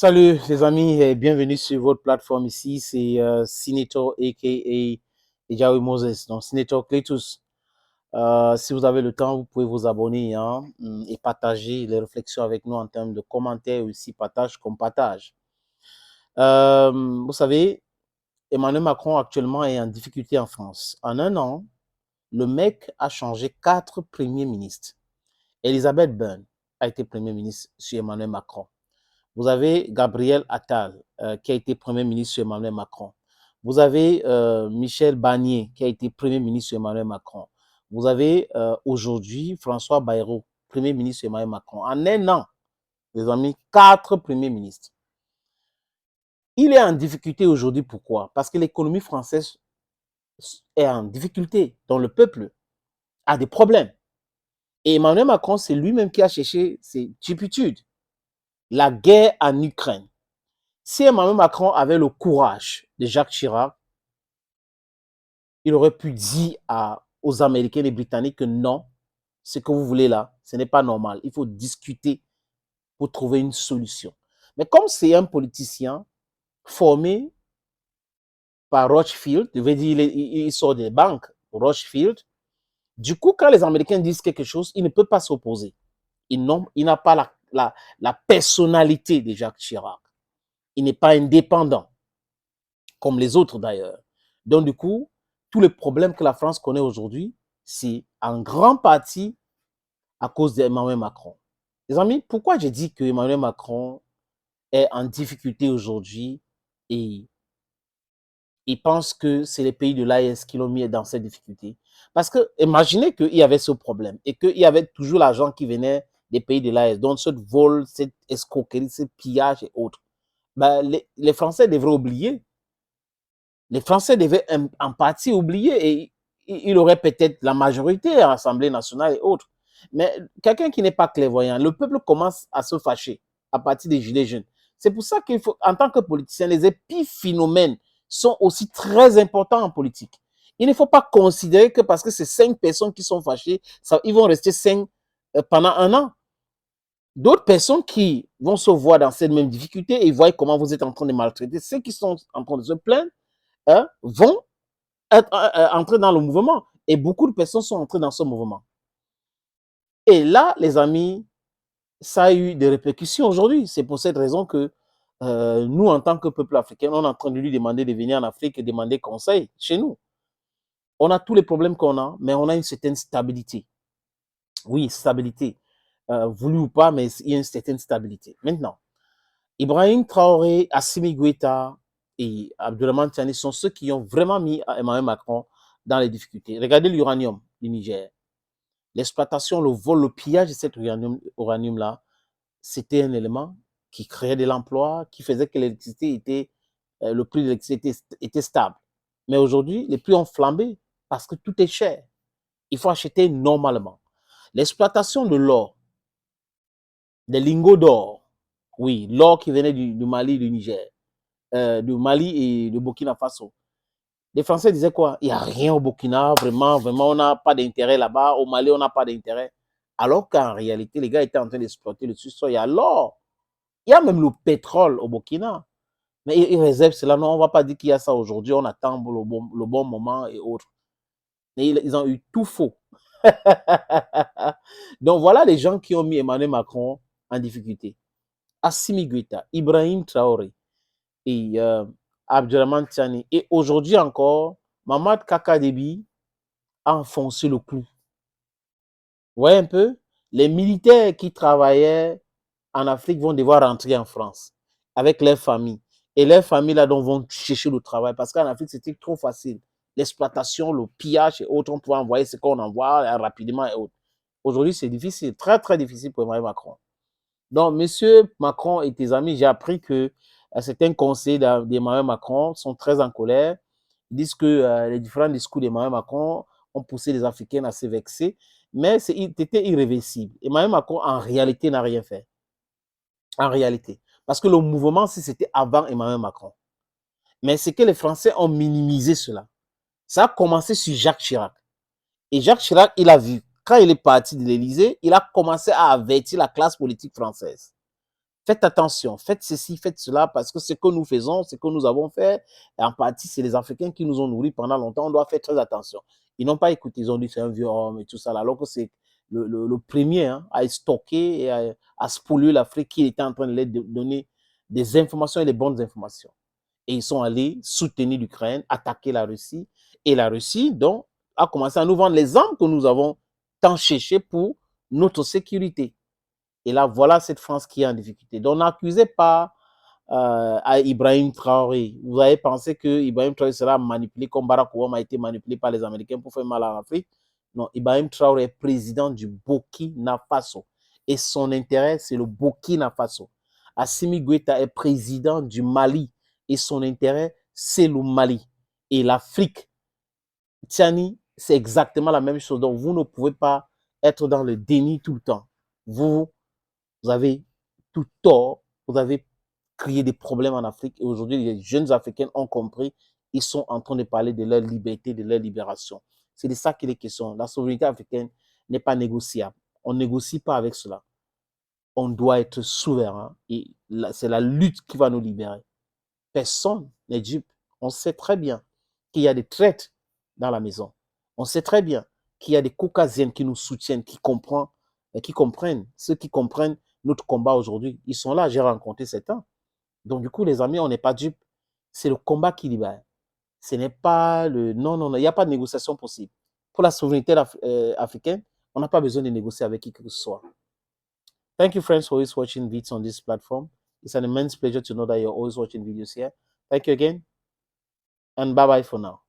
Salut les amis et bienvenue sur votre plateforme ici, c'est Senator aka Ejawi Moses, donc Senator Cletus. Si vous avez le temps, vous pouvez vous abonner et partager les réflexions avec nous en termes de commentaires aussi, partage comme partage. Vous savez, Emmanuel Macron actuellement est en difficulté en France. En un an, le mec a changé 4 premiers ministres. Elisabeth Borne a été premier ministre sur Emmanuel Macron. Vous avez Gabriel Attal, qui a été Premier ministre sur Emmanuel Macron. Vous avez Michel Barnier, qui a été Premier ministre sur Emmanuel Macron. Vous avez aujourd'hui François Bayrou, Premier ministre sur Emmanuel Macron. En un an, les amis, 4 premiers ministres. Il est en difficulté aujourd'hui. Pourquoi? Parce que l'économie française est en difficulté, dont le peuple a des problèmes. Et Emmanuel Macron, c'est lui-même qui a cherché ses turpitudes. La guerre en Ukraine. Si Emmanuel Macron avait le courage de Jacques Chirac, il aurait pu dire aux Américains et les Britanniques que non, ce que vous voulez là, ce n'est pas normal. Il faut discuter pour trouver une solution. Mais comme c'est un politicien formé par Rothschild, je veux dire, il sort des banques, Rothschild, du coup, quand les Américains disent quelque chose, il ne peut pas s'opposer. Il n'a pas la personnalité de Jacques Chirac. Il n'est pas indépendant, comme les autres d'ailleurs. Donc du coup, tous les problèmes que la France connaît aujourd'hui, c'est en grande partie à cause d'Emmanuel Macron. Les amis, pourquoi j'ai dit que Emmanuel Macron est en difficulté aujourd'hui et il pense que c'est les pays de l'AES qui l'ont mis dans cette difficulté? Parce que imaginez qu'il y avait ce problème et qu'il y avait toujours l'argent qui venait des pays de l'AES, donc ce vol, cette escroquerie, ce pillage et autres. Ben, les Français devraient oublier. Les Français devaient en partie oublier et il aurait peut-être la majorité à l'Assemblée nationale et autres. Mais quelqu'un qui n'est pas clairvoyant, le peuple commence à se fâcher à partir des Gilets jaunes. C'est pour ça qu'il faut, en tant que politicien, les épiphénomènes sont aussi très importants en politique. Il ne faut pas considérer que parce que c'est 5 personnes qui sont fâchées, ils vont rester 5 pendant un an. D'autres personnes qui vont se voir dans cette même difficulté et voient comment vous êtes en train de maltraiter ceux qui sont en train de se plaindre, vont entrer dans le mouvement. Et beaucoup de personnes sont entrées dans ce mouvement. Et là, les amis, ça a eu des répercussions aujourd'hui. C'est pour cette raison que nous, en tant que peuple africain, on est en train de lui demander de venir en Afrique et demander conseil chez nous. On a tous les problèmes qu'on a, mais on a une certaine stabilité. Oui, stabilité. Voulu ou pas, mais il y a une certaine stabilité. Maintenant, Ibrahim Traoré, Assimi Goïta et Abdourahmane Tiani sont ceux qui ont vraiment mis Emmanuel Macron dans les difficultés. Regardez l'uranium du Niger. L'exploitation, le vol, le pillage de cet uranium-là, c'était un élément qui créait de l'emploi, qui faisait que l'électricité était, le prix de l'électricité était stable. Mais aujourd'hui, les prix ont flambé parce que tout est cher. Il faut acheter normalement. L'exploitation de l'or, des lingots d'or, oui, l'or qui venait du Mali, du Niger, du Mali et du Burkina Faso. Les Français disaient quoi? Il n'y a rien au Burkina, vraiment, on n'a pas d'intérêt là-bas. Au Mali, on n'a pas d'intérêt. Alors qu'en réalité, les gars étaient en train d'exploiter le sous-sol. Il y a l'or. Il y a même le pétrole au Burkina. Mais ils réservent cela. Non, on ne va pas dire qu'il y a ça aujourd'hui. On attend le bon moment et autres. Mais ils ont eu tout faux. Donc voilà les gens qui ont mis Emmanuel Macron en difficulté. Assimi Goïta, Ibrahim Traoré et Abdourahmane Tiani. Et aujourd'hui encore, Mamad Kakadebi a enfoncé le clou. Vous voyez un peu? Les militaires qui travaillaient en Afrique vont devoir rentrer en France avec leurs familles. Et leurs familles là donc vont chercher le travail parce qu'en Afrique c'était trop facile. L'exploitation, le pillage et autres, on pouvait envoyer ce qu'on envoie rapidement et autres. Aujourd'hui c'est difficile, très très difficile pour Emmanuel Macron. Donc, monsieur Macron et tes amis, j'ai appris que certains conseillers d'Emmanuel Macron sont très en colère. Ils disent que les différents discours d'Emmanuel Macron ont poussé les Africains à se vexer, mais c'était irréversible. Emmanuel Macron, en réalité, n'a rien fait. En réalité. Parce que le mouvement, si c'était avant Emmanuel Macron. Mais c'est que les Français ont minimisé cela. Ça a commencé sur Jacques Chirac. Et Jacques Chirac, il a vu, quand il est parti de l'Élysée, il a commencé à avertir la classe politique française. faites attention, faites ceci, faites cela, parce que ce que nous faisons, ce que nous avons fait, et en partie, c'est les Africains qui nous ont nourris pendant longtemps, on doit faire très attention. Ils n'ont pas écouté, ils ont dit c'est un vieux homme et tout ça, alors que c'est le premier hein, à stocker et à spolier l'Afrique qui était en train de leur donner des informations et des bonnes informations. Et ils sont allés soutenir l'Ukraine, attaquer la Russie, et la Russie, donc, a commencé à nous vendre les armes que nous avons tant cherché pour notre sécurité. Et là, voilà cette France qui est en difficulté. Donc, n'accusez pas à Ibrahim Traoré. Vous avez pensé que Ibrahim Traoré sera manipulé comme Barack Obama a été manipulé par les Américains pour faire mal à l'Afrique. Non, Ibrahim Traoré est président du Burkina Faso. Et son intérêt, c'est le Burkina Faso. Assimi Goïta est président du Mali. Et son intérêt, c'est le Mali. Et l'Afrique, Tiani, c'est exactement la même chose. Donc, vous ne pouvez pas être dans le déni tout le temps. Vous avez tout tort. Vous avez créé des problèmes en Afrique. Et aujourd'hui, les jeunes Africains ont compris. Ils sont en train de parler de leur liberté, de leur libération. C'est de ça qu'il est question. La souveraineté africaine n'est pas négociable. On ne négocie pas avec cela. On doit être souverain. Et c'est la lutte qui va nous libérer. Personne n'est dupe. On sait très bien qu'il y a des traites dans la maison. On sait très bien qu'il y a des Caucasiennes qui nous soutiennent, qui comprennent, ceux qui comprennent notre combat aujourd'hui. Ils sont là, j'ai rencontré certains. Donc, du coup, les amis, on n'est pas dupes. C'est le combat qui libère. Ce n'est pas le... Non, non, non, il n'y a pas de négociation possible. Pour la souveraineté africaine, on n'a pas besoin de négocier avec qui que ce soit. Thank you, friends, for always watching videos on this platform. It's an immense pleasure to know that you're always watching videos here. Thank you again, and bye-bye for now.